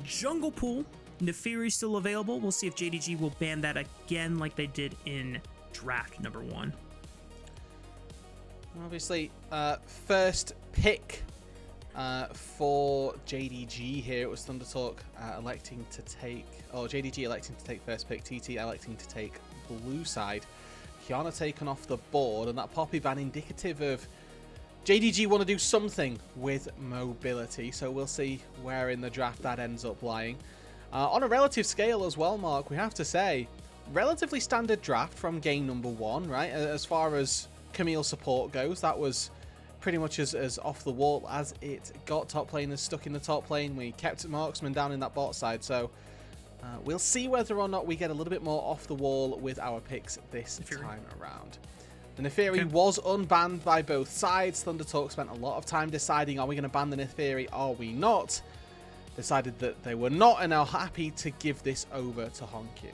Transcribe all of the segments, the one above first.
jungle pool. Neferi still available. We'll see if JDG will ban that again like they did in draft number 1. Obviously, first pick for JDG here. It was ThunderTalk electing to take, or JDG electing to take first pick, TT electing to take blue side. Kiana taken off the board, and that Poppy ban indicative of JDG want to do something with mobility, so we'll see where in the draft that ends up lying. On a relative scale as well, Mark, we have to say, relatively standard draft from game number 1, right? As far as Camille support goes, that was pretty much as off the wall as it got. Top laners stuck in the top lane. We kept marksman down in that bot side, so we'll see whether or not we get a little bit more off the wall with our picks this time around. The Neferi was unbanned by both sides. ThunderTalk spent a lot of time deciding, are we going to ban the Neferi, are we not? Decided that they were not, and are happy to give this over to HongQ.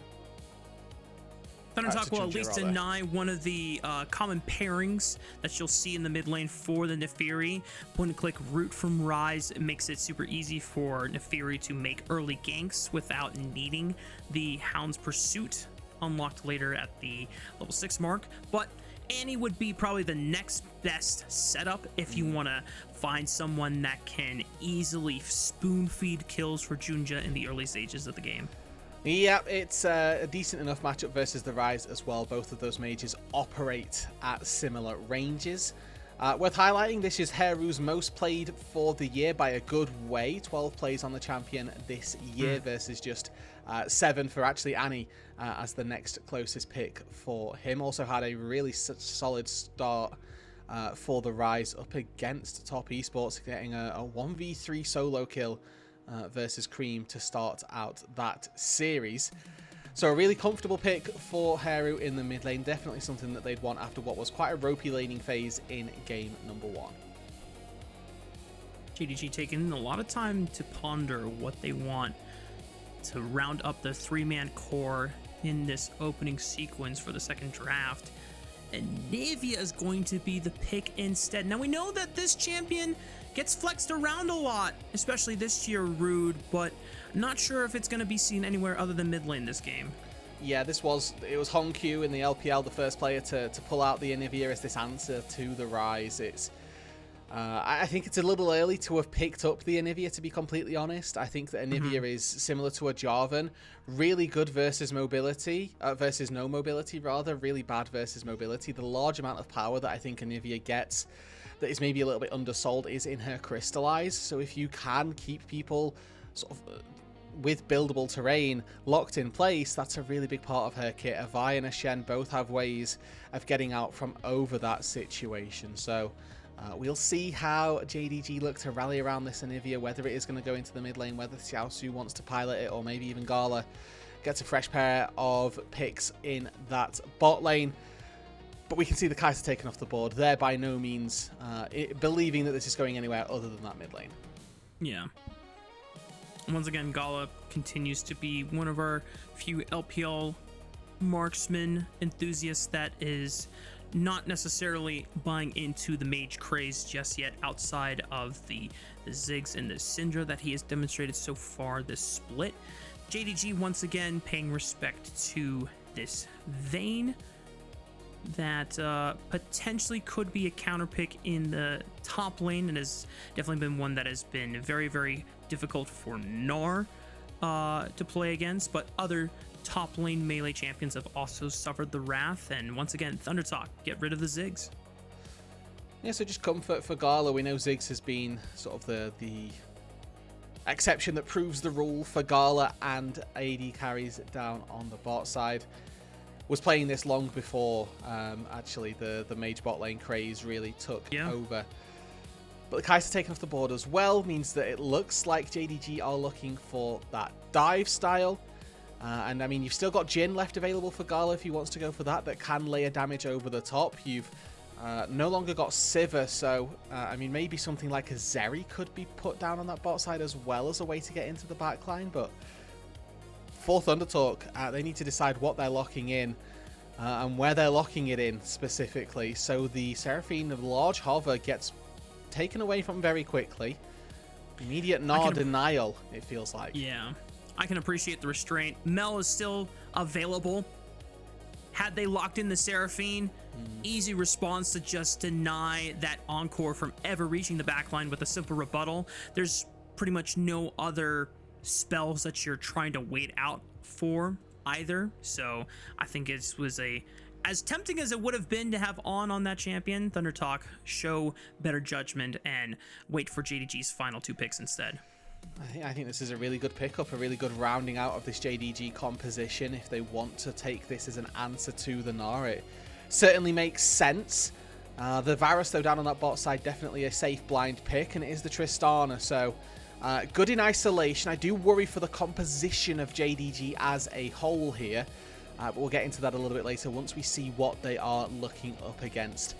ThunderTalk will at least deny one of the common pairings that you'll see in the mid lane for the Neferi. Point and click root from Rise. It makes it super easy for Neferi to make early ganks without needing the Hound's Pursuit unlocked later at the level 6 mark. But Annie would be probably the next best setup if you want to find someone that can easily spoon feed kills for JunJia in the early stages of the game. Yeah, it's a decent enough matchup versus the Rise as well. Both of those mages operate at similar ranges. Worth highlighting, this is Heru's most played for the year by a good way. 12 plays on the champion this year versus just 7 for actually Annie as the next closest pick for him. Also had a really solid start for the Rise up against Top Esports, getting a 1v3 solo kill versus Cream to start out that series. So a really comfortable pick for Heru in the mid lane. Definitely something that they'd want after what was quite a ropey laning phase in game number 1. JDG taking a lot of time to ponder what they want to round up the 3-man core in this opening sequence for the second draft. And Nivea is going to be the pick instead. Now we know that this champion gets flexed around a lot, especially this year, Roodood, but I'm not sure if it's going to be seen anywhere other than mid lane this game. Yeah, it was HongQ in the LPL, the first player to pull out the Anivia as this answer to the Rise. I think it's a little early to have picked up the Anivia, to be completely honest. I think that Anivia is similar to a Jarvan. Really good versus mobility, versus no mobility rather. Really bad versus mobility. The large amount of power that I think Anivia gets that is maybe a little bit undersold is in her Crystallize. So if you can keep people sort of with buildable terrain locked in place, that's a really big part of her kit. A Vi and a Shen both have ways of getting out from over that situation. So we'll see how JDG look to rally around this Anivia, whether it is going to go into the mid lane, whether Xiaoxu wants to pilot it, or maybe even Gala gets a fresh pair of picks in that bot lane. But we can see the Kai'Sa taken off the board. They're by no means believing that this is going anywhere other than that mid lane. Yeah. Once again, Gala continues to be one of our few LPL marksman enthusiasts that is not necessarily buying into the mage craze just yet, outside of the Ziggs and the Syndra that he has demonstrated so far this split. JDG once again paying respect to this Vayne that potentially could be a counter pick in the top lane, and has definitely been one that has been very, very difficult for Gnar to play against, but other top lane melee champions have also suffered the wrath. And once again, ThunderTalk, get rid of the Ziggs. Yeah, so just comfort for Gala. We know Ziggs has been sort of the exception that proves the rule for Gala, and AD carries it down on the bot side. Was playing this long before actually the mage bot lane craze really took over. But the Kai'Sa taken off the board as well means that it looks like JDG are looking for that dive style. And I mean, you've still got Jhin left available for Gala if he wants to go for that can layer damage over the top. You've no longer got Sivir, so I mean, maybe something like a Zeri could be put down on that bot side as well as a way to get into the backline. But for ThunderTalk, they need to decide what they're locking in and where they're locking it in specifically. So the Seraphine of large hover gets taken away from very quickly. Immediate Gnar denial, it feels like. Yeah, I can appreciate the restraint. Mel is still available. Had they locked in the Seraphine, easy response to just deny that Encore from ever reaching the backline with a simple rebuttal. There's pretty much no other spells that you're trying to wait out for either. So I think it was as tempting as it would have been to have on that champion. ThunderTalk show better judgment and wait for JDG's final 2 picks instead. I think this is a really good pickup, a really good rounding out of this JDG composition if they want to take this as an answer to the Gnar. It certainly makes sense. The Varus, though, down on that bot side, definitely a safe blind pick, and it is the Tristana, so good in isolation. I do worry for the composition of JDG as a whole here, but we'll get into that a little bit later once we see what they are looking up against.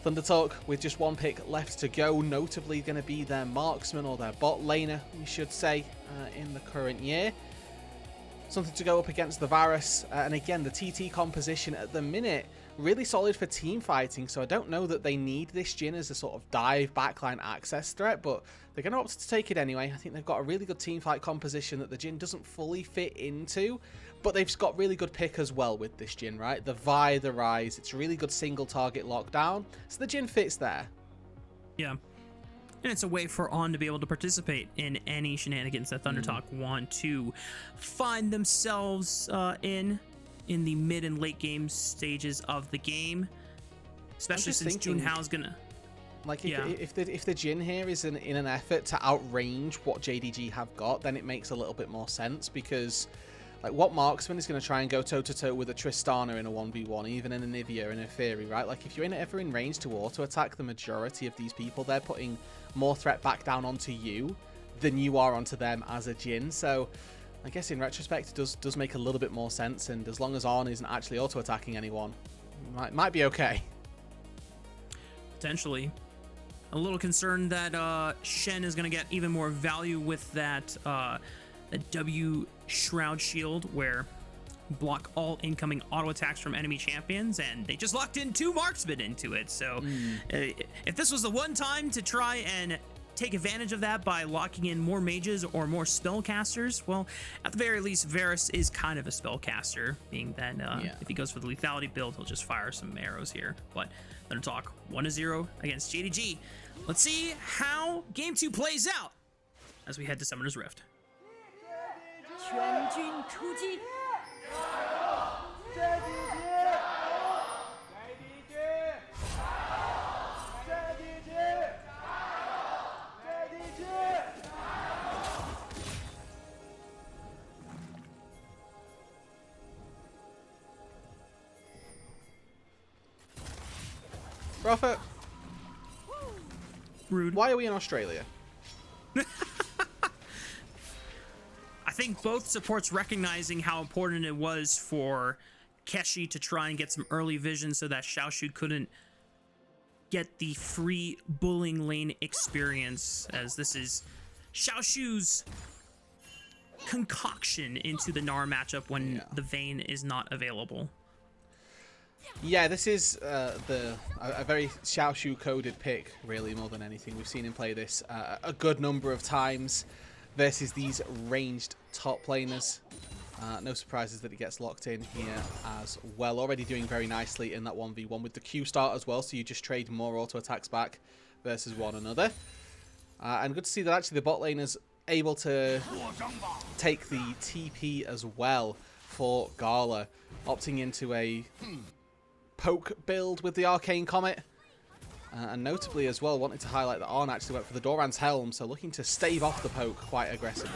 ThunderTalk, with just 1 pick left to go, notably going to be their marksman, or their bot laner, we should say, in the current year. Something to go up against the Varus, and again, the TT composition at the minute, really solid for team fighting, so I don't know that they need this Jhin as a sort of dive backline access threat, but they're going to opt to take it anyway. I think they've got a really good team fight composition that the Jhin doesn't fully fit into, but they've got really good pick as well with this Jhin, right? The Vi, the Rise, it's a really good single target lockdown, so the Jhin fits there. Yeah. And it's a way for On to be able to participate in any shenanigans that ThunderTalk want to find themselves in the mid and late game stages of the game, especially since Junhao's gonna. Like if the Jhin here is in an effort to outrange what JDG have got, then it makes a little bit more sense, because like what marksman is going to try and go toe to toe with a Tristana in a 1v1, even in a Nivea and a Fury, right? Like if you're ever in range to auto attack the majority of these people, they're putting more threat back down onto you than you are onto them as a Jhin. So I guess in retrospect it does make a little bit more sense, and as long as On isn't actually auto attacking anyone, might be okay. Potentially. A little concerned that Shen is going to get even more value with that W Shroud Shield, where block all incoming auto attacks from enemy champions, and they just locked in 2 marksmen into it. So if this was the one time to try and take advantage of that by locking in more mages or more spellcasters, well, at the very least, Varus is kind of a spellcaster, being that if he goes for the lethality build, he'll just fire some arrows here. But ThunderTalk 1-0 against JDG. Let's see how Game 2 plays out as we head to Summoner's Rift. 全军出击！ Raafaa, Rude. why are we in Australia? I think both supports recognizing how important it was for Keshi to try and get some early vision so that Xiaoxu couldn't get the free bullying lane experience, as this is Xiaoxu's concoction into the Gnar matchup when the Vayne is not available. Yeah, this is a very Xiaoxu coded pick, really, more than anything. We've seen him play this a good number of times versus these ranged top laners. No surprises that he gets locked in here as well. Already doing very nicely in that 1v1 with the Q start as well, so you just trade more auto attacks back versus one another. And good to see that actually the bot lane is able to take the TP as well for Gala, opting into a poke build with the Arcane Comet. And notably as well, wanted to highlight that Arn actually went for the Doran's Helm, so looking to stave off the poke quite aggressively.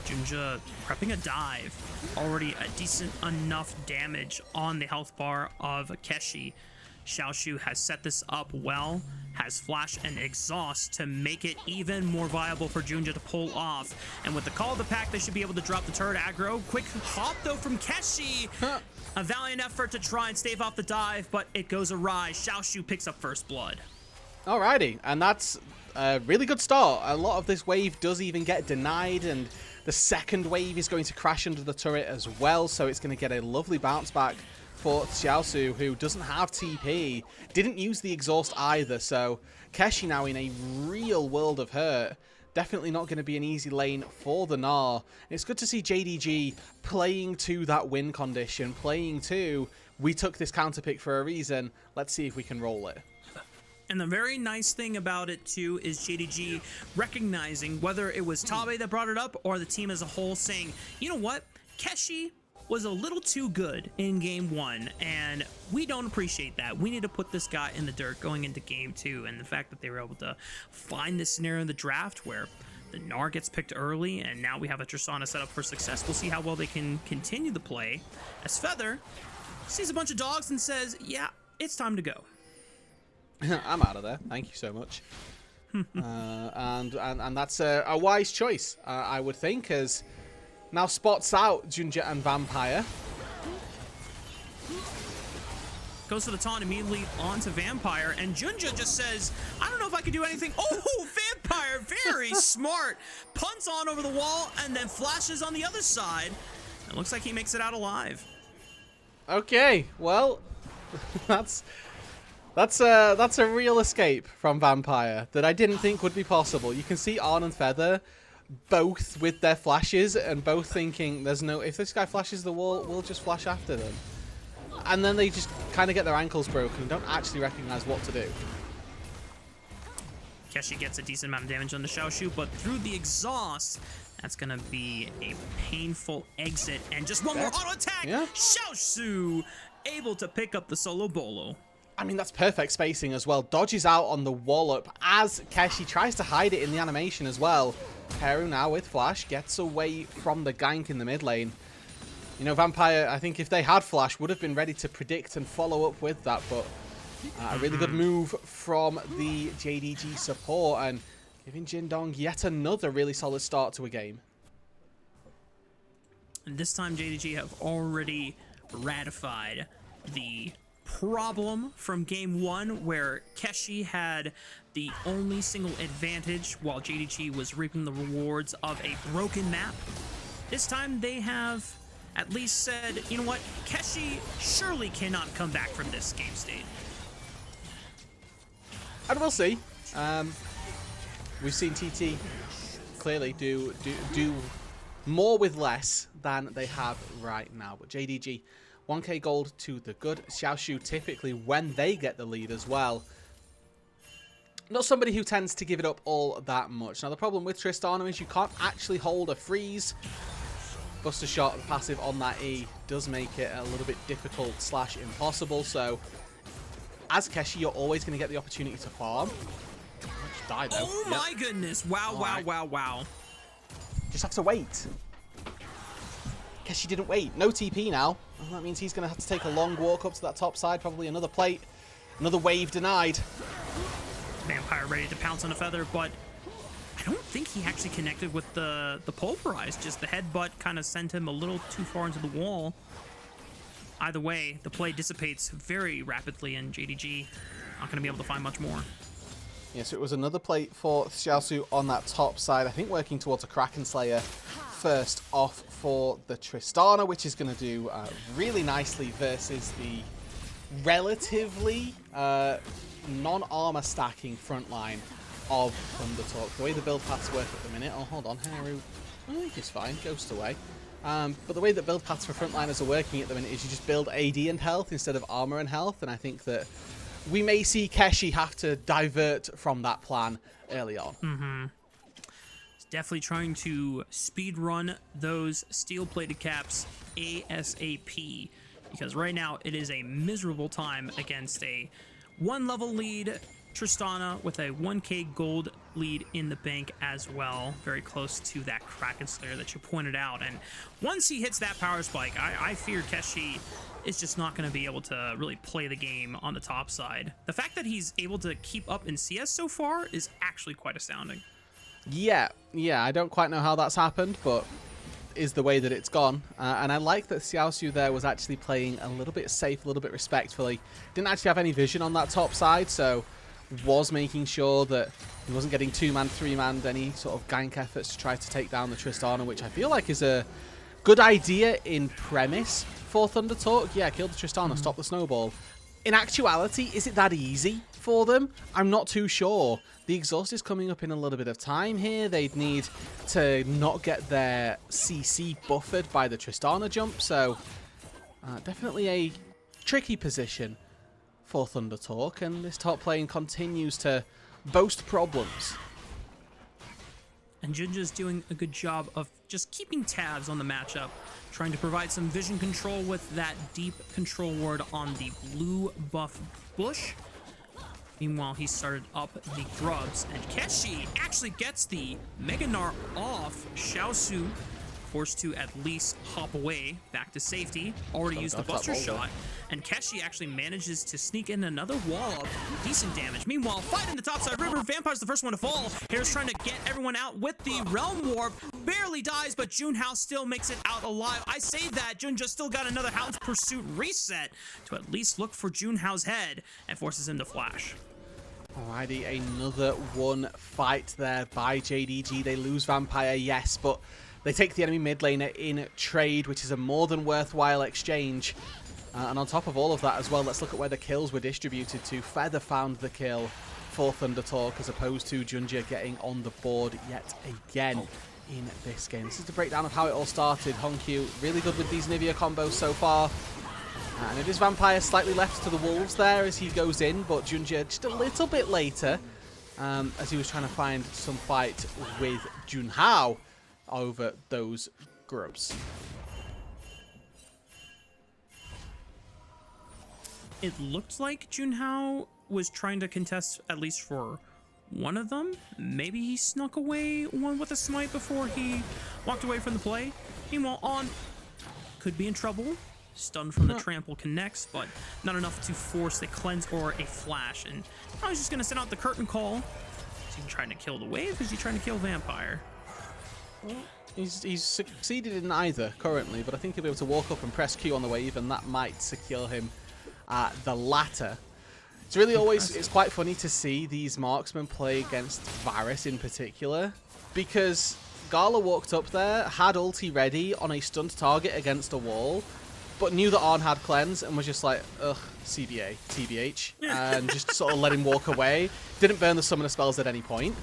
JunJia prepping a dive. Already a decent enough damage on the health bar of Keshi. Xiaoxu has set this up well, has flash and exhaust to make it even more viable for JunJia to pull off. And with the call of the pack, they should be able to drop the turret aggro. Quick hop though from Keshi. A valiant effort to try and stave off the dive, but it goes awry. Xiaoxu picks up first blood. Alrighty, and that's a really good start. A lot of this wave does even get denied, and the second wave is going to crash under the turret as well, so it's going to get a lovely bounce back for Xiaoxu, who doesn't have TP. Didn't use the exhaust either, so Keshi now in a real world of hurt. Definitely not going to be an easy lane for the Gnar. It's good to see JDG playing to that win condition, playing to, we took this counter pick for a reason, let's see if we can roll it. And the very nice thing about it, too, is JDG recognizing whether it was Tabe that brought it up or the team as a whole saying, you know what, Keshi was a little too good in game 1, and we don't appreciate that. We need to put this guy in the dirt going into game 2, and the fact that they were able to find this scenario in the draft where the Gnar gets picked early, and now we have a Tristana set up for success. We'll see how well they can continue the play, as Feather sees a bunch of dogs and says, yeah, it's time to go. I'm out of there. Thank you so much. and that's a wise choice, I would think, as now spots out JunJia and Vampire. Goes to the taunt immediately onto Vampire, and JunJia just says, I don't know if I can do anything. Oh, Vampire, very smart. Punts on over the wall and then flashes on the other side. It looks like he makes it out alive. Okay, well, that's a real escape from Vampire that I didn't think would be possible. You can see Arn and Feather both with their flashes and both thinking, there's no, if this guy flashes the wall, we'll just flash after them. And then they just kind of get their ankles broken and don't actually recognize what to do. Keshi gets a decent amount of damage on the Xiaoxu, but through the exhaust, that's going to be a painful exit. And just one more auto attack. Yeah. Xiaoxu able to pick up the solo bolo. I mean, that's perfect spacing as well. Dodges out on the wallop as Keshi tries to hide it in the animation as well. Heru now with Flash gets away from the gank in the mid lane. You know, Vampire, I think if they had Flash, would have been ready to predict and follow up with that, but a really good move from the JDG support and giving Jindong yet another really solid start to a game. And this time JDG have already ratified the problem from game 1 where Keshi had the only single advantage while JDG was reaping the rewards of a broken map. This time they have at least said, you know what, Keshi surely cannot come back from this game state. And we'll see. We've seen TT clearly do more with less than they have right now. But JDG, 1k gold to the good. Xiaoxu typically, when they get the lead as well, not somebody who tends to give it up all that much. Now, the problem with Tristana is you can't actually hold a freeze. Buster shot, the passive on that E, does make it a little bit difficult / impossible. So, as Keshi, you're always going to get the opportunity to farm. Just die, though. Oh my goodness. Wow, wow, wow, wow. Just have to wait. Keshi didn't wait. No TP now. Well, that means he's going to have to take a long walk up to that top side. Probably another plate. Another wave denied. Vampire ready to pounce on a Feather, but I don't think he actually connected with the pulverize. Just the headbutt kind of sent him a little too far into the wall. Either way, the play dissipates very rapidly, and JDG not going to be able to find much more. Yes, it was another plate for Xiaoxu on that top side. I think working towards a Kraken Slayer first off for the Tristana, which is going to do really nicely versus the relatively non-armor stacking front line of ThunderTalk. The way the build paths work at the minute... Oh, hold on. Heru, I think he's fine. Ghost away. But the way that build paths for frontliners are working at the minute is you just build AD and health instead of armor and health, and I think that we may see Keshi have to divert from that plan early on. He's definitely trying to speed run those steel-plated caps ASAP, because right now it is a miserable time against a 1-level lead Tristana with a 1k gold lead in the bank as well. Very close to that Kraken Slayer that you pointed out. And once he hits that power spike, I fear Keshi is just not going to be able to really play the game on the top side. The fact that he's able to keep up in CS so far is actually quite astounding. Yeah, I don't quite know how that's happened, but is the way that it's gone. And I like that Xiaoxu there was actually playing a little bit safe, a little bit respectfully. Didn't actually have any vision on that top side, so was making sure that he wasn't getting 2-man, 3-man, any sort of gank efforts to try to take down the Tristana, which I feel like is a Good idea in premise for ThunderTalk. Yeah, kill the Tristana, stop the snowball. In actuality, is it that easy for them? I'm not too sure. The exhaust is coming up in a little bit of time here. They'd need to not get their CC buffered by the Tristana jump, so definitely a tricky position for ThunderTalk, and this top lane continues to boast problems. And JunJia's doing a good job of just keeping tabs on the matchup, trying to provide some vision control with that deep control ward on the blue buff bush. Meanwhile, he started up the grubs, and Keshi actually gets the Mega Gnar off. Xiaoxu forced to at least hop away back to safety. Already used the Buster Shot, and Keshi actually manages to sneak in another wall of decent damage. Meanwhile, fight in the topside river. Vampire's the first one to fall. Here's trying to get everyone out with the Realm Warp. Barely dies, but Junhao still makes it out alive. I say that JunJia still got another Hound's Pursuit reset to at least look for Junhao's head and forces him to flash. Alrighty, another one fight there by JDG. They lose Vampire, yes, but they take the enemy mid laner in trade, which is a more than worthwhile exchange. And on top of all of that as well, let's look at where the kills were distributed to. Feather found the kill for ThunderTalk, as opposed to JunJia getting on the board yet again in this game. This is the breakdown of how it all started. HongQ really good with these Nivea combos so far. And it is Vampire slightly left to the wolves there as he goes in, but JunJia just a little bit later, as he was trying to find some fight with Junhao over those grubs. It looked like Junhao was trying to contest at least for one of them. Maybe he snuck away one with a smite before he walked away from the play. Meanwhile, On could be in trouble. Stun from the trample connects, but not enough to force a cleanse or a flash. And I was just going to send out the curtain call. Is he trying to kill the wave? Is he trying to kill Vampire? Well, he's succeeded in either currently, but I think he'll be able to walk up and press Q on the wave, and that might secure him the latter. It's really always, it's quite funny to see these marksmen play against Varus in particular, because Gala walked up there, had ulti ready on a stunned target against a wall, but knew that Arn had cleanse and was just like, ugh, CBA, TBH, and just sort of let him walk away. Didn't burn the summoner spells at any point.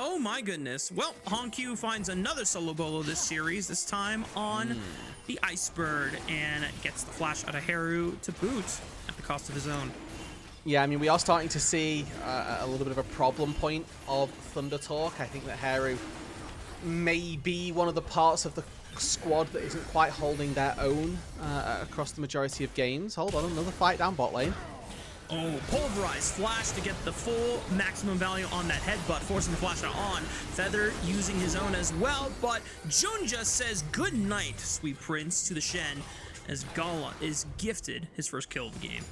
Oh my goodness. Well, HongQ finds another solo bolo this series, this time on the Icebird, and gets the flash out of Heru to boot at the cost of his own. Yeah, I mean, we are starting to see a little bit of a problem point of ThunderTalk. I think that Heru may be one of the parts of the squad that isn't quite holding their own across the majority of games. Hold on, another fight down bot lane. Oh, pulverized flash to get the full maximum value on that headbutt, forcing the flash out On. Feather using his own as well, but JunJia says good night, sweet prince, to the Shen, as Gala is gifted his first kill of the game.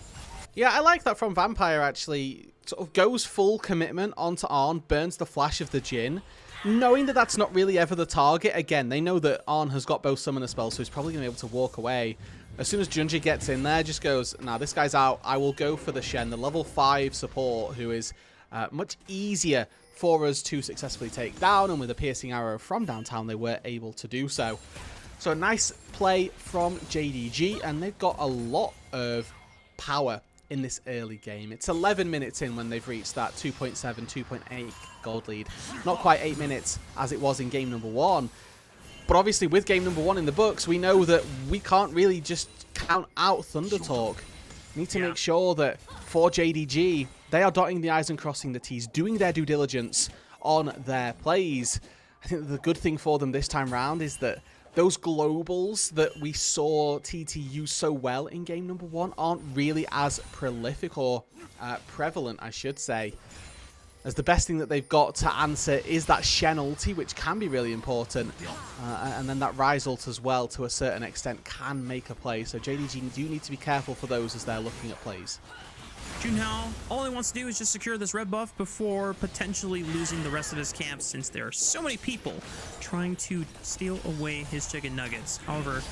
Yeah, I like that from Vampire, actually. Sort of goes full commitment onto Arn, burns the flash of the Jhin, knowing that that's not really ever the target. Again, they know that Arn has got both summoner spells, so he's probably going to be able to walk away. As soon as JunJia gets in there, just goes, nah, this guy's out. I will go for the Shen, the level 5 support, who is much easier for us to successfully take down. And with a piercing arrow from downtown, they were able to do so. So a nice play from JDG, and they've got a lot of power in this early game. It's 11 minutes in when they've reached that 2.7, 2.8 gold lead. Not quite 8 minutes as it was in game number 1. But obviously with game number 1 in the books, we know that we can't really just count out ThunderTalk. We need to make sure that for JDG, they are dotting the I's and crossing the T's, doing their due diligence on their plays. I think the good thing for them this time round is that those globals that we saw TT use so well in game number 1 aren't really as prolific or prevalent, I should say. As the best thing that they've got to answer is that Shen ulti, which can be really important. And then that Rise ult as well, to a certain extent, can make a play. So JDG do need to be careful for those as they're looking at plays. Junhao, all he wants to do is just secure this red buff before potentially losing the rest of his camp, since there are so many people trying to steal away his chicken nuggets. However,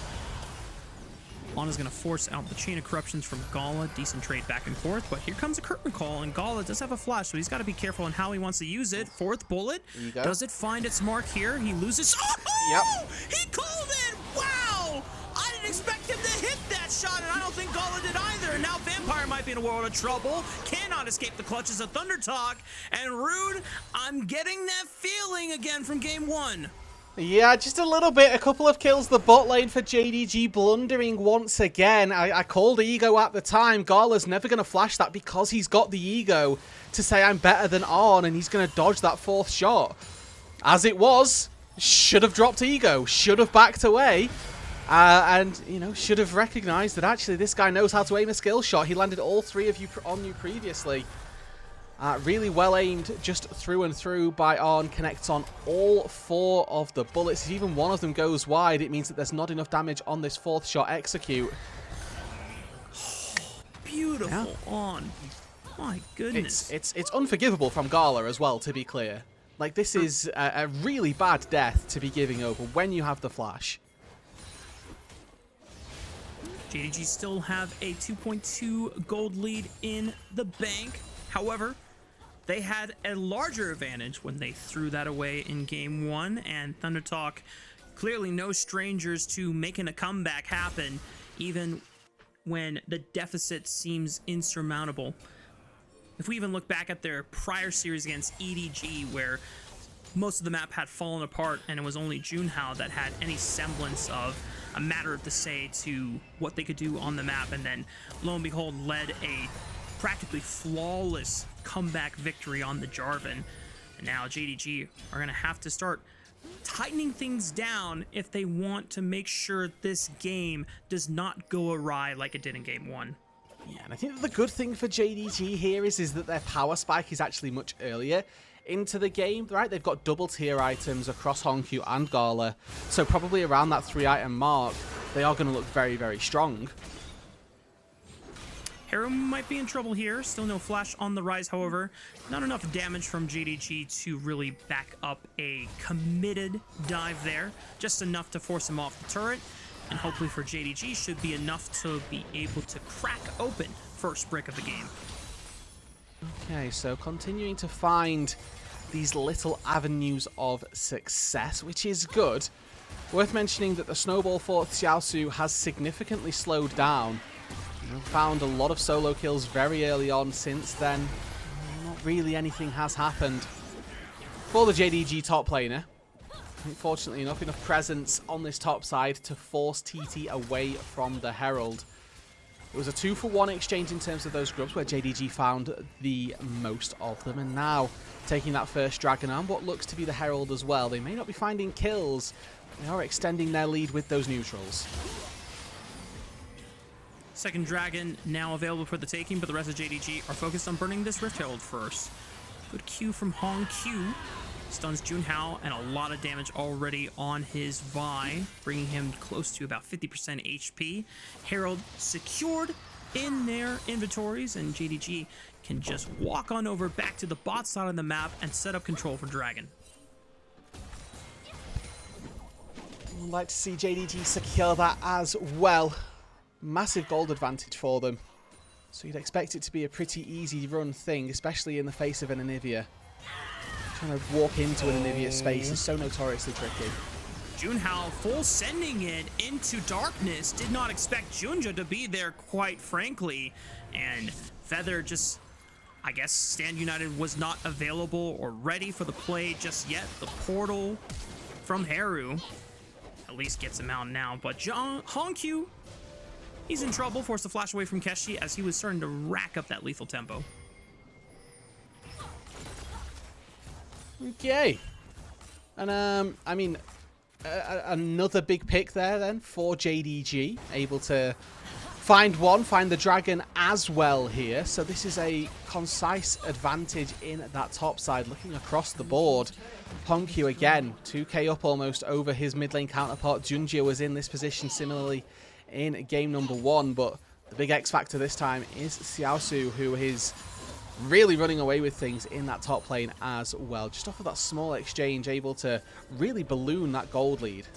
Lana's going to force out the chain of corruptions from Gala. Decent trade back and forth, but here comes a curtain call, and Gala does have a flash, so he's got to be careful on how he wants to use it. Fourth bullet. Does it find its mark here? He loses. Oh! Yep. He called it! Wow! I didn't expect him to hit that shot, and I don't think Gala did either. And now Vampire might be in a world of trouble. Cannot escape the clutches of ThunderTalk. And Roodood, I'm getting that feeling again from game one. Yeah, just a little bit. A couple of kills the bot lane for JDG, blundering once again. I called ego at the time. Gala's never going to flash that because he's got the ego to say I'm better than On, and he's going to dodge that fourth shot. As it was, should have dropped ego, should have backed away, and, you know, should have recognized that actually this guy knows how to aim a skill shot. He landed all three of you on you previously. Really well aimed just through and through by On, connects on all four of the bullets. If even one of them goes wide, it means that there's not enough damage on this fourth shot execute. Beautiful, yeah. On. My goodness. It's unforgivable from Gala as well, to be clear. Like, this is a really bad death to be giving over when you have the flash. JDG still have a 2.2 gold lead in the bank. However, they had a larger advantage when they threw that away in game one, and ThunderTalk clearly no strangers to making a comeback happen, even when the deficit seems insurmountable. If we even look back at their prior series against EDG, where most of the map had fallen apart and it was only Junhao that had any semblance of a matter of the say to what they could do on the map, and then lo and behold led a practically flawless comeback victory on the Jarvan. And now JDG are going to have to start tightening things down if they want to make sure this game does not go awry like it did in game one. Yeah, and I think that the good thing for JDG here is that their power spike is actually much earlier into the game, right? They've got double tier items across HongQ and Gala, so probably around that 3-item mark, they are going to look very, very strong. Heru might be in trouble here. Still no flash on the rise, however. Not enough damage from JDG to really back up a committed dive there. Just enough to force him off the turret. And hopefully for JDG should be enough to be able to crack open first brick of the game. Okay, so continuing to find these little avenues of success, which is good. Worth mentioning that the Snowball Fort Xiaoxu has significantly slowed down. Found a lot of solo kills very early on. Since then, not really anything has happened for the JDG top laner. Unfortunately enough presence on this top side to force TT away from the Herald. It was a 2-for-1 exchange in terms of those grubs where JDG found the most of them, and now taking that first dragon on what looks to be the Herald as well. They may not be finding kills, they are extending their lead with those neutrals. Second dragon now available for the taking, but the rest of JDG are focused on burning this Rift Herald first. Good Q from HongQ. Stuns Junhao, and a lot of damage already on his Vi, bringing him close to about 50% HP. Herald secured in their inventories, and JDG can just walk on over back to the bot side of the map and set up control for Dragon. I'd like to see JDG secure that as well. Massive gold advantage for them. So you'd expect it to be a pretty easy run thing, especially in the face of an Anivia. Trying to walk into an Anivia space is so notoriously tricky. Junhao full sending it into darkness. Did not expect JunJia to be there, quite frankly. And Feather just, I guess, Stand United was not available or ready for the play just yet. The portal from Heru at least gets him out now. But HongQ, he's in trouble, forced to flash away from Keshi as he was starting to rack up that lethal tempo. Okay. And, I mean, another big pick there then for JDG. Able to find the dragon as well here. So this is a concise advantage in that top side. Looking across the board, HongQ again, 2k up almost over his mid lane counterpart. JunJia was in this position similarly in game number 1, but the big X factor this time is Xiaoxu, who is really running away with things in that top lane as well. Just off of that small exchange, able to really balloon that gold lead.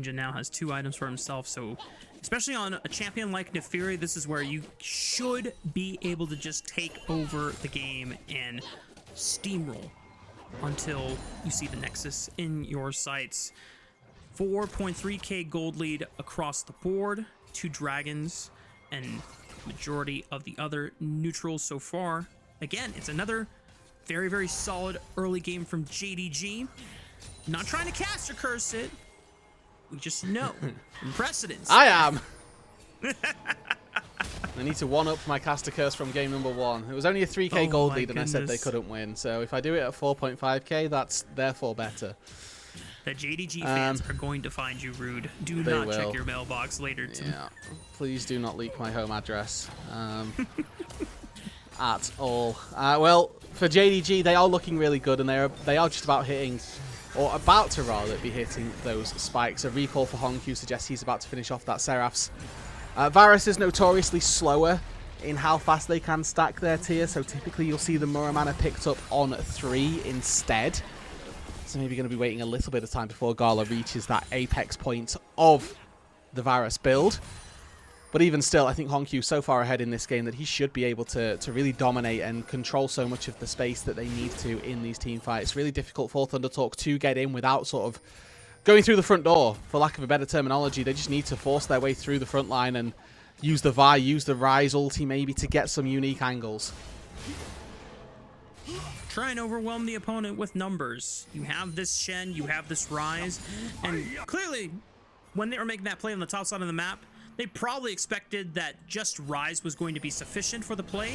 JunJia now has 2 items for himself, so especially on a champion like Nefiri, this is where you should be able to just take over the game and steamroll until you see the Nexus in your sights. 4.3k gold lead across the board, 2 dragons, and majority of the other neutrals so far. Again, it's another very, very solid early game from JDG. Not trying to cast or curse it. We just know from precedence. I am. I need to one-up my caster curse from game number 1. It was only a 3k gold lead, and I said they couldn't win. So if I do it at 4.5k, that's therefore better. The JDG fans are going to find you rude. Do not check your mailbox later. Yeah. Please do not leak my home address at all. Well, for JDG, they are looking really good, and they are just about hitting, or about to rather be hitting those spikes. A recall for HongQ suggests he's about to finish off that Seraph's. Varus is notoriously slower in how fast they can stack their tier, so typically you'll see the Muramana picked up on 3 instead. So maybe going to be waiting a little bit of time before Gala reaches that apex point of the Varus build. But even still, I think HongQ so far ahead in this game that he should be able to really dominate and control so much of the space that they need to in these team fights. Really difficult for ThunderTalk to get in without sort of going through the front door, for lack of a better terminology. They just need to force their way through the front line and use the Vi, use the Rise ulti maybe to get some unique angles. Try and overwhelm the opponent with numbers. You have this Shen, you have this Rise, and clearly, when they were making that play on the top side of the map, they probably expected that just Rise was going to be sufficient for the play.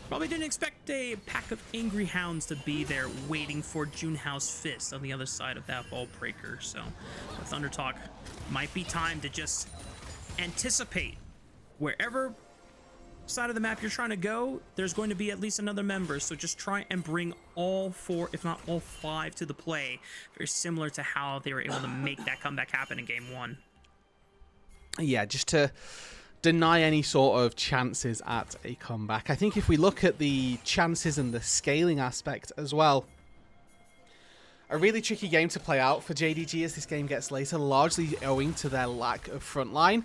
Probably didn't expect a pack of angry hounds to be there waiting for Junhao's fist on the other side of that ball breaker. So, with ThunderTalk, might be time to just anticipate wherever side of the map you're trying to go, there's going to be at least another member, so just try and bring all 4, if not all 5, to the play. Very similar to how they were able to make that comeback happen in game 1. Yeah, just to deny any sort of chances at a comeback. I think if we look at the chances and the scaling aspect as well, a really tricky game to play out for JDG as this game gets later, largely owing to their lack of frontline.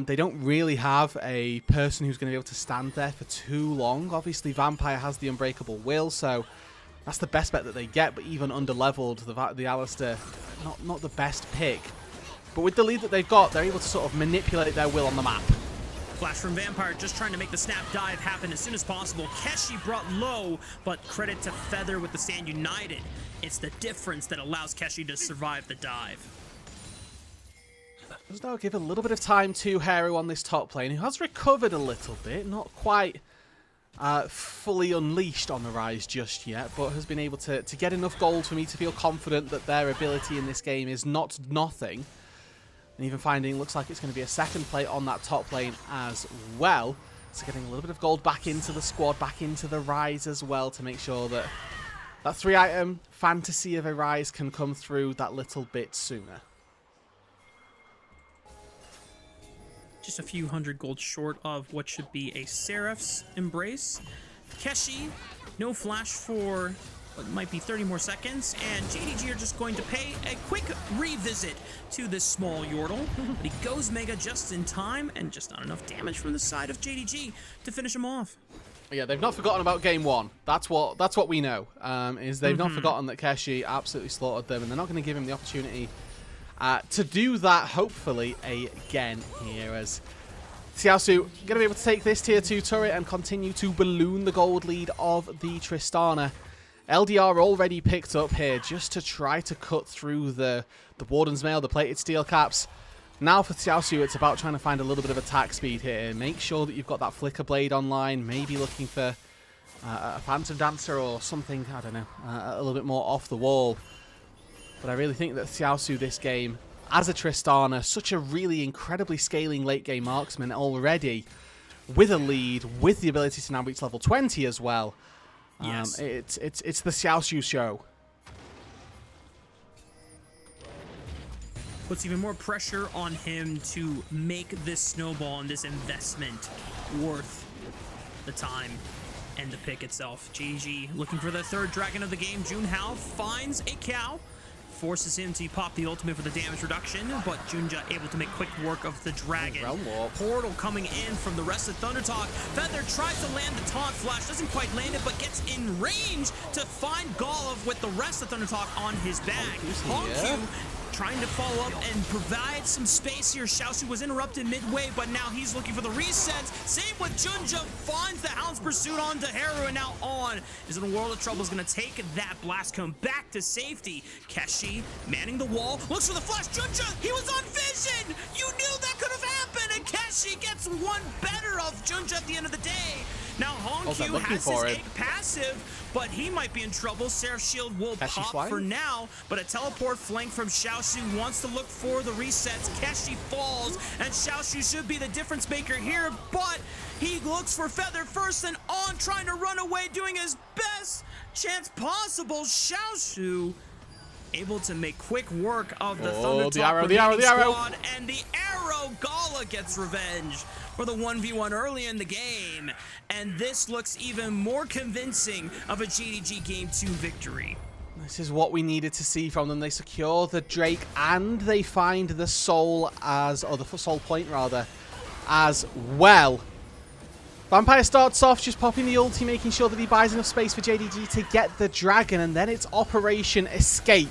They don't really have a person who's going to be able to stand there for too long. Obviously, Vampire has the Unbreakable Will, so that's the best bet that they get, but even under-leveled, the Alistair, not the best pick. But with the lead that they've got, they're able to sort of manipulate their will on the map. Flash from Vampire, just trying to make the snap dive happen as soon as possible. Keshi brought low, but credit to Feather with the Stand United. It's the difference that allows Keshi to survive the dive. Does now give a little bit of time to Heru on this top lane, who has recovered a little bit, not quite fully unleashed on the Rise just yet, but has been able to get enough gold for me to feel confident that their ability in this game is not nothing. And even finding, looks like it's going to be a second play on that top lane as well. So getting a little bit of gold back into the squad, back into the Rise as well, to make sure that that 3-item fantasy of a Rise can come through that little bit sooner. Just a few hundred gold short of what should be a Seraph's Embrace. Keshi, no flash for what might be 30 more seconds, and JDG are just going to pay a quick revisit to this small Yordle, but he goes Mega just in time, and just not enough damage from the side of JDG to finish him off. Yeah, they've not forgotten about game 1. That's what we know, is they've not forgotten that Keshi absolutely slaughtered them, and they're not going to give him the opportunity to do that, hopefully, again here, as Xiaoxu going to be able to take this tier 2 turret and continue to balloon the gold lead of the Tristana. LDR already picked up here just to try to cut through the Warden's Mail, the plated steel caps. Now for Xiaoxu, it's about trying to find a little bit of attack speed here. Make sure that you've got that Flicker Blade online, maybe looking for a Phantom Dancer or something, I don't know, a little bit more off the wall. But I really think that Xiaoxu this game, as a Tristana, such a really incredibly scaling late game marksman already, with a lead, with the ability to now reach level 20 as well. Yes. It's the Xiaoxu show. Puts even more pressure on him to make this snowball and this investment worth the time and the pick itself. JDG looking for the 3rd dragon of the game. Junhao finds a cow, forces him to pop the ultimate for the damage reduction, but JunJia able to make quick work of the dragon. Portal coming in from the rest of ThunderTalk. Feather tries to land the taunt flash, doesn't quite land it, but gets in range to find Gala with the rest of ThunderTalk on his back. HongQ trying to follow up and provide some space here. Xiaoxu was interrupted midway, but now he's looking for the resets. Same with JunJia, finds the Hound's Pursuit onto Heru, and now On is in a world of trouble, is going to take that blast cone back to safety. Keshi manning the wall, looks for the flash. JunJia, he was on vision! You knew that could have happened, and Keshi gets one better of JunJia at the end of the day. Now HongQ has his egg passive, but he might be in trouble. Seraph's shield will pop for now, but a teleport flank from Xiaoxu wants to look for the resets. Keshi falls, and Xiaoxu should be the difference maker here, but he looks for Feather first and On trying to run away, doing his best chance possible. Xiaoxu able to make quick work of the ThunderTalk squad, and the arrow. Gala gets revenge for the 1v1 early in the game, and this looks even more convincing of a JDG Game 2 victory. This is what we needed to see from them. They secure the Drake and they find the soul or the soul point rather, as well. Vampire starts off just popping the ulti, making sure that he buys enough space for JDG to get the dragon, and then it's Operation Escape.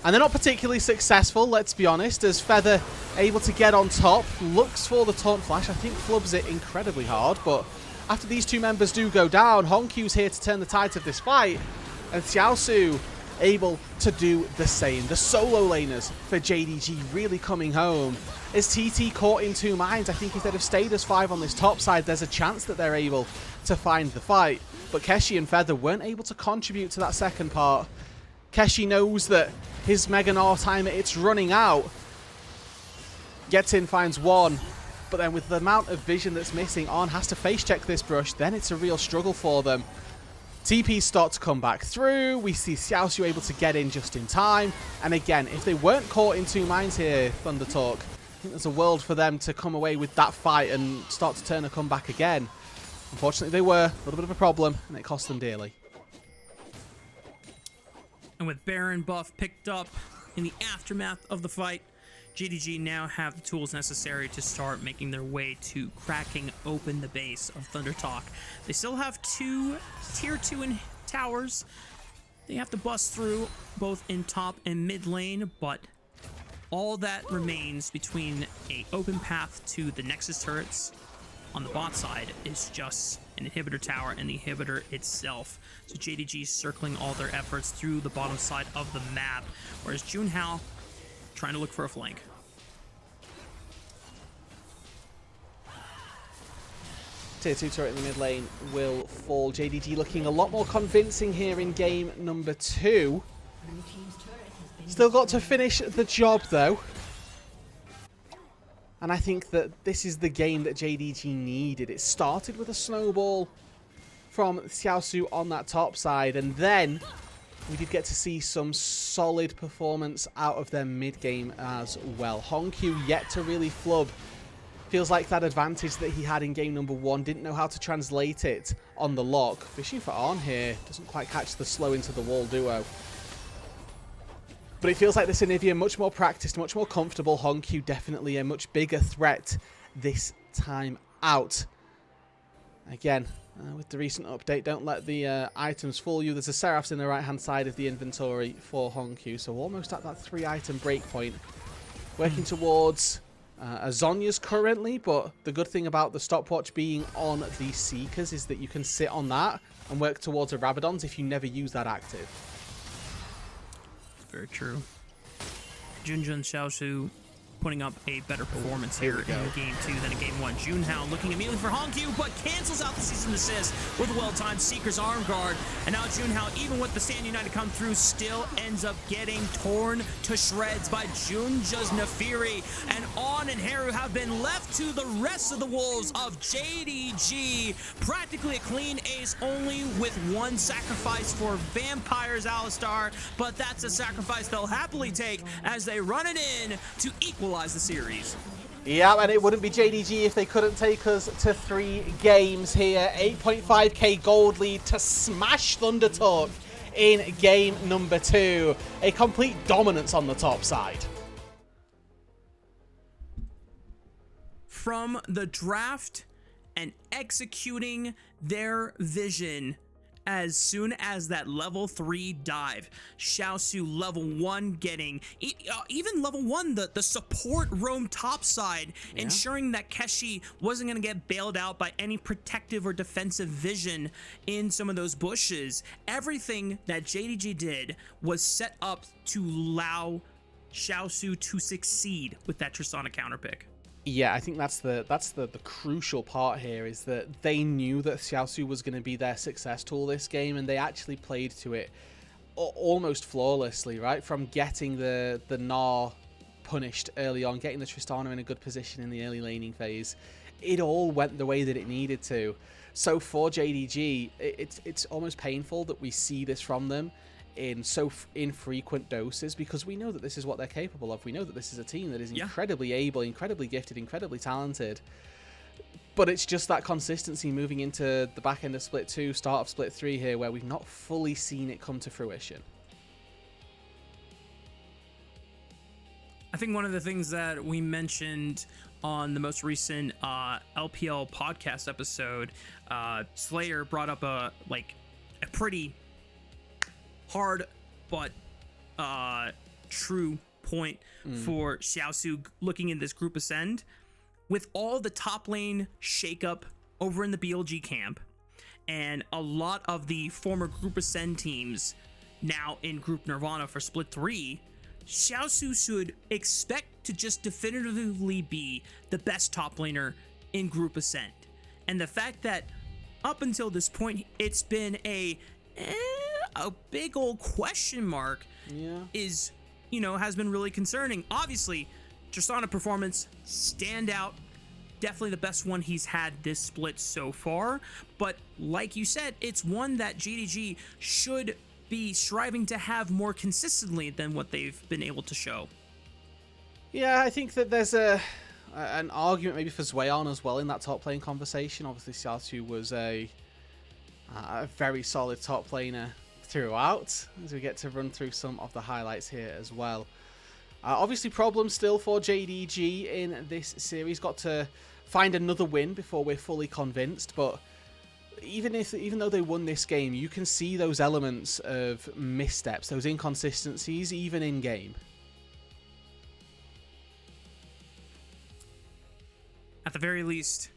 And they're not particularly successful, let's be honest, as Feather able to get on top, looks for the taunt flash, I think flubs it incredibly hard, but after these two members do go down, HongQ's here to turn the tides of this fight, and Xiaoxu able to do the same. The solo laners for JDG really coming home. Is TT caught in two minds? I think if they'd have stayed as 5 on this top side, there's a chance that they're able to find the fight. But Keshi and Feather weren't able to contribute to that second part. Keshi knows that his Mega Gnar timer, it's running out. Gets in, finds one. But then with the amount of vision that's missing, On has to face check this brush. Then it's a real struggle for them. TPs start to come back through. We see Xiaoxu able to get in just in time. And again, if they weren't caught in two minds here, ThunderTalk, I think there's a world for them to come away with that fight and start to turn a comeback again. Unfortunately, they were a little bit of a problem, and it cost them dearly. And with Baron buff picked up in the aftermath of the fight, JDG now have the tools necessary to start making their way to cracking open the base of ThunderTalk. They still have 2 tier 2 in towers. They have to bust through both in top and mid lane, but all that remains between an open path to the Nexus turrets on the bot side is just an inhibitor tower and the inhibitor itself. So JDG circling all their efforts through the bottom side of the map, whereas Junhao trying to look for a flank. Tier 2 turret in the mid lane will fall. JDG looking a lot more convincing here in game number 2. Still got to finish the job though. And I think that this is the game that JDG needed. It started with a snowball from Xiaoxu on that top side, and then we did get to see some solid performance out of their mid game as well. HongQ yet to really flub. Feels like that advantage that he had in game number 1, didn't know how to translate it on the lock. Fishing for On here, doesn't quite catch the slow into the wall duo. But it feels like this Anivia much more practiced, much more comfortable. HongQ definitely a much bigger threat this time out. Again, with the recent update, don't let the items fool you. There's a Seraphs in the right-hand side of the inventory for HongQ, so almost at that 3-item breakpoint. Working towards a Zhonya's currently, but the good thing about the stopwatch being on the Seekers is that you can sit on that and work towards a Rabadon's if you never use that active. Very true. JunJia and Xiaoxu putting up a better performance here in game 2 than in game 1. Junhao looking immediately for HongQ, but cancels out the season assist with a well-timed Seeker's arm guard. And now Junhao, even with the Stand United come through, still ends up getting torn to shreds by JunJia's Nefiri. And On and Heru have been left to the rest of the wolves of JDG. Practically a clean ace, only with one sacrifice for Vampires Alistar, but that's a sacrifice they'll happily take as they run it in to equalize the series. Yeah, and it wouldn't be JDG if they couldn't take us to 3 games here. 8.5k gold lead to smash ThunderTalk in game number 2. A complete dominance on the top side. From the draft and executing their vision as soon as that level 3 dive, Xiaoxu level 1 getting even level 1 the support roam topside, ensuring that Keshi wasn't going to get bailed out by any protective or defensive vision in some of those bushes. Everything that JDG did was set up to allow Xiaoxu to succeed with that Tristana counter pick. Yeah, I think that's the crucial part here, is that they knew that Xiaoxu was going to be their success tool this game, and they actually played to it almost flawlessly, right? From getting the Gnar punished early on, getting the Tristana in a good position in the early laning phase, it all went the way that it needed to. So for JDG, it's almost painful that we see this from them in so infrequent doses, because we know that this is what they're capable of. We know that this is a team that is incredibly able, incredibly gifted, incredibly talented. But it's just that consistency moving into the back end of Split 2, start of Split 3 here, where we've not fully seen it come to fruition. I think one of the things that we mentioned on the most recent LPL podcast episode, Slayer brought up a pretty hard but true point for Xiaoxu looking in this group ascend. With all the top lane shakeup over in the BLG camp, and a lot of the former group ascend teams now in group Nirvana for Split 3, Xiaoxu should expect to just definitively be the best top laner in group ascend. And the fact that up until this point it's been a big old question mark is, has been really concerning. Obviously, Tristana performance, standout, definitely the best one he's had this split so far. But like you said, it's one that JDG should be striving to have more consistently than what they've been able to show. Yeah, I think that there's an argument maybe for Zweon as well in that top lane conversation. Obviously, Xiaoxu was a very solid top laner throughout, as we get to run through some of the highlights here as well. Obviously, problems still for JDG in this series. Got to find another win before we're fully convinced, but even though they won this game, you can see those elements of missteps, those inconsistencies, even in game. At the very least,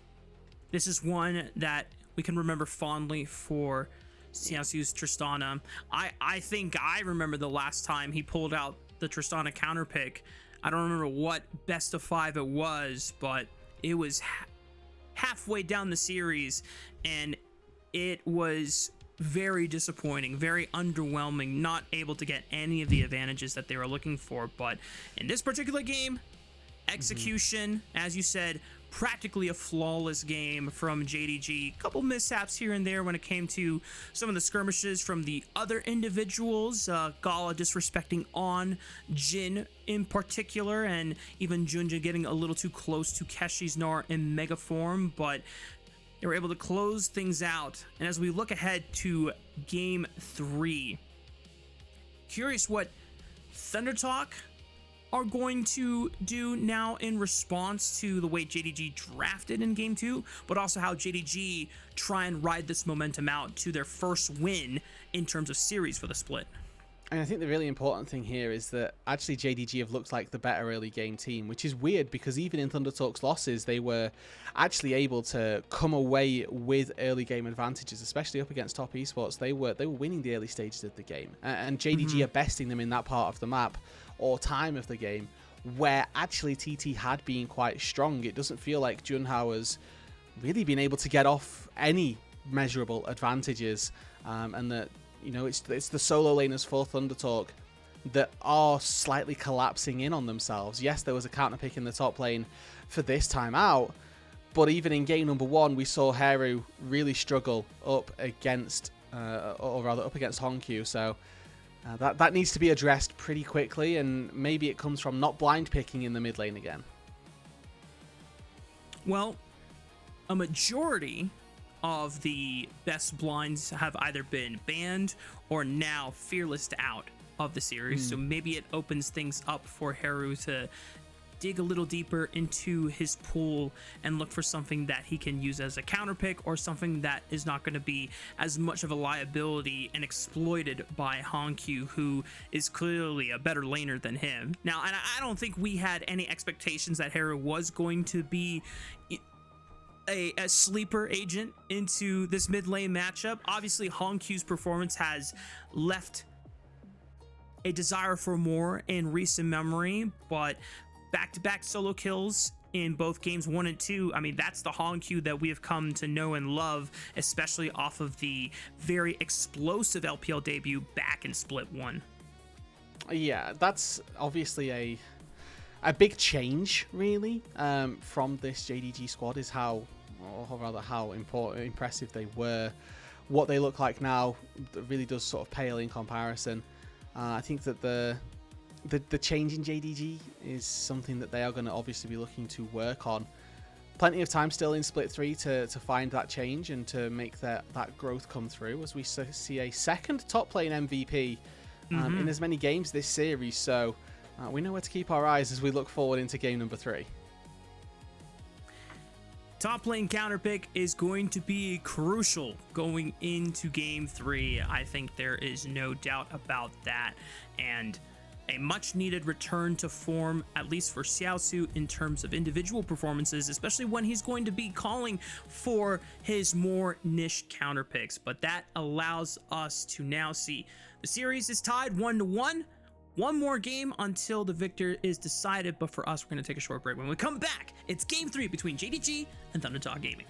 this is one that we can remember fondly for Xiaoxu's Tristana. I think I remember the last time he pulled out the Tristana counter pick. I don't remember what best of 5 it was, but it was halfway down the series, and it was very disappointing, very underwhelming, not able to get any of the advantages that they were looking for. But in this particular game, execution, as you said, practically a flawless game from JDG. Couple mishaps here and there when it came to some of the skirmishes from the other individuals. Gala disrespecting on Jin in particular, and even JunJia getting a little too close to Keshi's Gnar in mega form, but they were able to close things out. And as we look ahead to game 3, curious what ThunderTalk are going to do now in response to the way JDG drafted in game 2, but also how JDG try and ride this momentum out to their first win in terms of series for the split. And I think the really important thing here is that actually JDG have looked like the better early game team, which is weird because even in ThunderTalk's losses, they were actually able to come away with early game advantages, especially up against top esports. They were winning the early stages of the game, and JDG are besting them in that part of the map or time of the game where actually TT had been quite strong. It doesn't feel like Junhao has really been able to get off any measurable advantages, and that, you know, it's the solo laners for ThunderTalk that are slightly collapsing in on themselves. Yes, there was a counter pick in the top lane for this time out, but even in game number 1, we saw Heru really struggle up against HongQ. So that needs to be addressed pretty quickly, and maybe it comes from not blind picking in the mid lane again. Well, a majority of the best blinds have either been banned or now fearless out of the series. So maybe it opens things up for Heru to dig a little deeper into his pool and look for something that he can use as a counter pick, or something that is not going to be as much of a liability and exploited by HongQ, who is clearly a better laner than him. Now, and I don't think we had any expectations that Heru was going to be a sleeper agent into this mid lane matchup. Obviously, HongQ's performance has left a desire for more in recent memory, but back-to-back solo kills in both games 1 and 2, I mean, that's the HongQ that we have come to know and love, especially off of the very explosive LPL debut back in Split 1. Yeah, that's obviously a big change, really, from this JDG squad, is how, or rather how impressive they were. What they look like now really does sort of pale in comparison. I think that the change in JDG is something that they are going to obviously be looking to work on. Plenty of time still in Split 3 to find that change and to make that growth come through, as we see a second top lane MVP in as many games this series. So we know where to keep our eyes as we look forward into game number 3. Top lane counter pick is going to be crucial going into game 3. I think there is no doubt about that. And a much needed return to form, at least for Xiaoxu, in terms of individual performances, especially when he's going to be calling for his more niche counter picks. But that allows us to now see the series is tied 1-1. One more game until the victor is decided, but for us, we're going to take a short break. When we come back, it's game 3 between JDG and ThunderTalk Gaming.